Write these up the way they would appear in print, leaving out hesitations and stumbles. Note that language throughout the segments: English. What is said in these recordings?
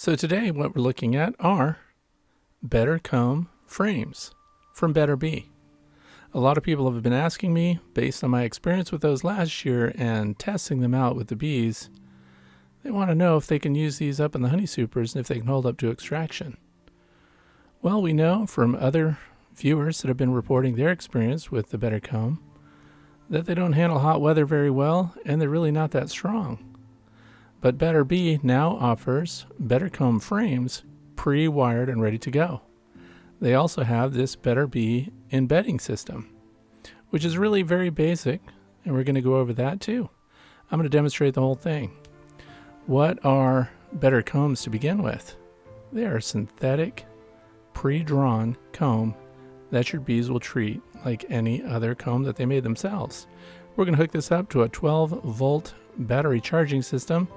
So today what we're looking at are BetterComb Frames from BetterBee. A lot of people have been asking me, based on my experience with those last year and testing them out with the bees, they want to know if they can use these up in the honey supers and if they can hold up to extraction. Well, we know from other viewers that have been reporting their experience with the BetterComb that they don't handle hot weather very well and they're really not that strong. But BetterBee now offers BetterComb Frames pre-wired and ready to go. They also have this BetterBee Embedding System, which is really very basic, and we're going to go over that too. I'm going to demonstrate the whole thing. What are BetterCombs to begin with? They are synthetic, pre-drawn comb that your bees will treat like any other comb that they made themselves. We're going to hook this up to a 12-volt battery charging system,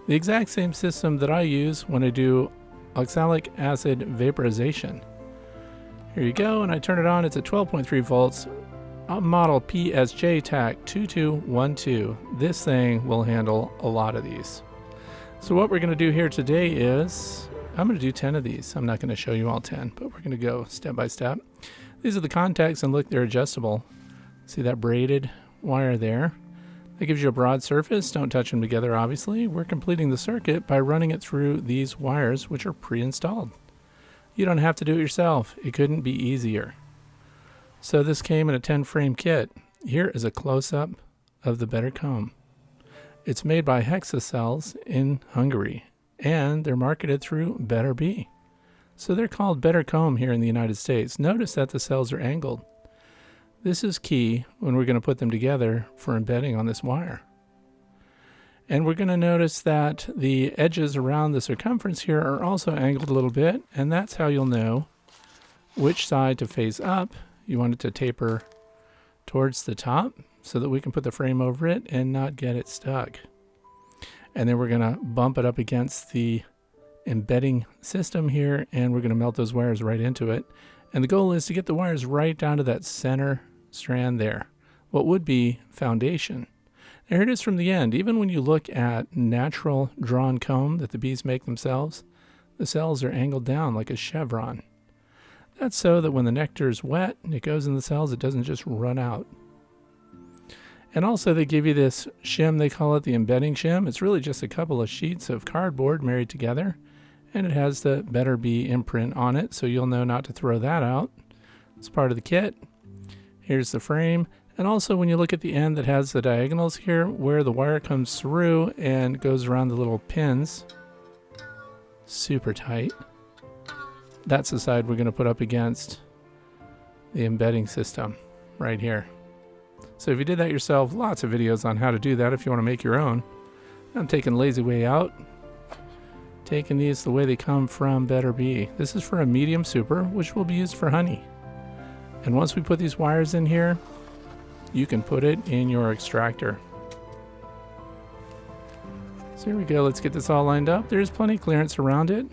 the exact same system that I use when I do oxalic acid vaporization. Here you go, and I turn it on. It's at 12.3 volts, a model PSJ TAC 2212. This thing will handle a lot of these. So what we're going to do here today is, I'm going to do 10 of these. I'm not going to show you all 10, but we're going to go step by step. These are the contacts, and look, they're adjustable. See that braided wire there? That gives you a broad surface. Don't touch them together, obviously. We're completing the circuit by running it through these wires, which are pre-installed. You don't have to do it yourself. It couldn't be easier. So this came in a 10-frame kit. Here is a close-up of the BetterComb. It's made by Hexacells in Hungary, and they're marketed through BetterBee. So they're called BetterComb here in the United States. Notice that the cells are angled. This is key when we're going to put them together for embedding on this wire. And we're going to notice that the edges around the circumference here are also angled a little bit, and that's how you'll know which side to face up. You want it to taper towards the top so that we can put the frame over it and not get it stuck. And then we're going to bump it up against the embedding system here, and we're going to melt those wires right into it. And the goal is to get the wires right down to that center strand there, what would be foundation. And here it is from the end. Even when you look at natural drawn comb that the bees make themselves, the cells are angled down like a chevron. That's so that when the nectar is wet and it goes in the cells, it doesn't just run out. And also they give you this shim, they call it the Embedding Shim. It's really just a couple of sheets of cardboard married together, and it has the BetterBee imprint on it, so you'll know not to throw that out. It's part of the kit. Here's the frame. And also when you look at the end that has the diagonals here where the wire comes through and goes around the little pins, super tight. That's the side we're going to put up against the embedding system right here. So if you did that yourself, lots of videos on how to do that if you want to make your own. I'm taking lazy way out. Taking these the way they come from BetterBee. This is for a medium super, which will be used for honey. And once we put these wires in here, you can put it in your extractor. So here we go. Let's get this all lined up. There's plenty of clearance around it.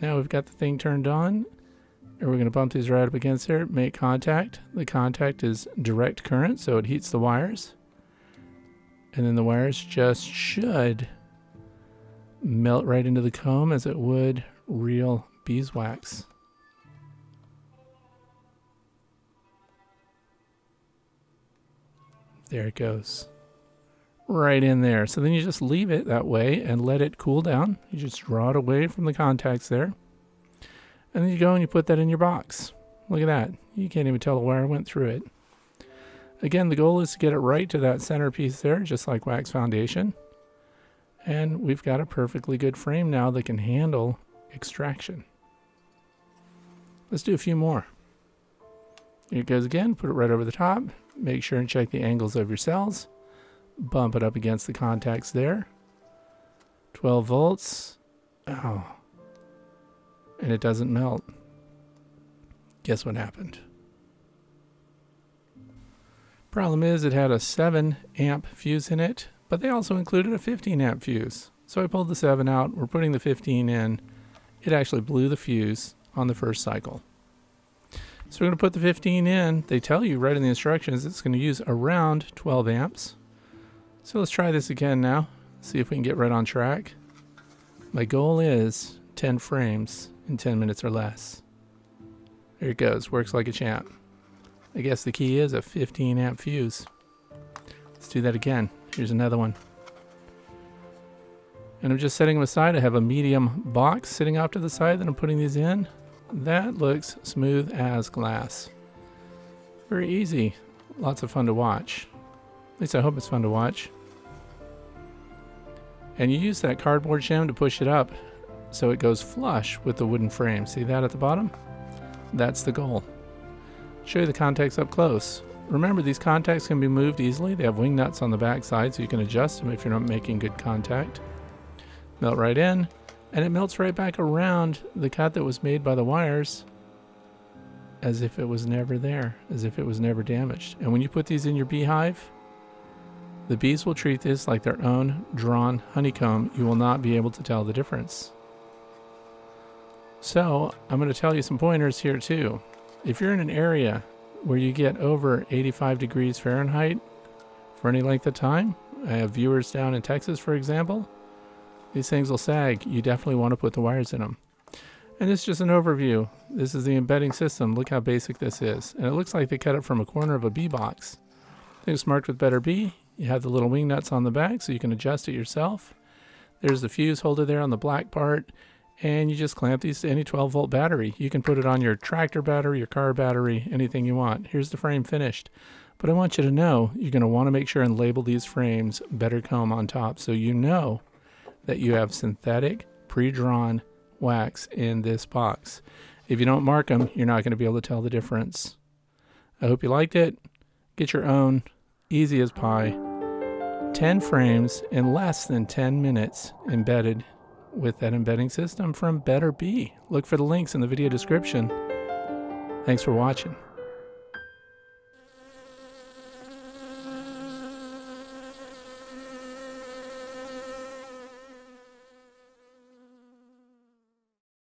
Now we've got the thing turned on, and we're going to bump these right up against there, make contact. The contact is direct current, so it heats the wires. And then the wires just should melt right into the comb as it would real beeswax. There it goes. Right in there. So then you just leave it that way and let it cool down. You just draw it away from the contacts there. And then you go and you put that in your box. Look at that. You can't even tell the wire went through it. Again, the goal is to get it right to that center piece there, just like wax foundation. And we've got a perfectly good frame now that can handle extraction. Let's do a few more. Here it goes again. Put it right over the top. Make sure and check the angles of your cells. Bump it up against the contacts there. 12 volts. Oh. And it doesn't melt. Guess what happened? Problem is it had a 7 amp fuse in it, but they also included a 15 amp fuse. So I pulled the 7 out. We're putting the 15 in. It actually blew the fuse on the first cycle. So we're going to put the 15 in. They tell you right in the instructions it's going to use around 12 amps. So let's try this again now. See if we can get right on track. My goal is 10 frames in 10 minutes or less. There it goes, works like a champ. I guess the key is a 15 amp fuse. Let's do that again. Here's another one. And I'm just setting them aside. I have a medium box sitting off to the side that I'm putting these in. That looks smooth as glass. Very easy. Lots of fun to watch. At least I hope it's fun to watch. And you use that cardboard shim to push it up so it goes flush with the wooden frame. See that at the bottom? That's the goal. Show you the contacts up close. Remember, these contacts can be moved easily. They have wing nuts on the back side so you can adjust them if you're not making good contact. Melt right in, and it melts right back around the cut that was made by the wires as if it was never there, as if it was never damaged. And when you put these in your beehive, the bees will treat this like their own drawn honeycomb. You will not be able to tell the difference. So I'm going to tell you some pointers here too. If you're in an area where you get over 85 degrees Fahrenheit for any length of time, I have viewers down in Texas, for example, these things will sag. You definitely want to put the wires in them. And this is just an overview. This is the embedding system. Look how basic this is. And it looks like they cut it from a corner of a bee box. It's marked with Better Bee. You have the little wing nuts on the back so you can adjust it yourself. There's the fuse holder there on the black part. And you just clamp these to any 12-volt battery. You can put it on your tractor battery, your car battery, anything you want. Here's the frame finished. But I want you to know you're going to want to make sure and label these frames BetterComb on top so you know that you have synthetic pre-drawn wax in this box. If you don't mark them, you're not going to be able to tell the difference. I hope you liked it. Get your own, easy as pie. 10 frames in less than 10 minutes embedded with that embedding system from Better Bee. Look for the links in the video description. Thanks for watching.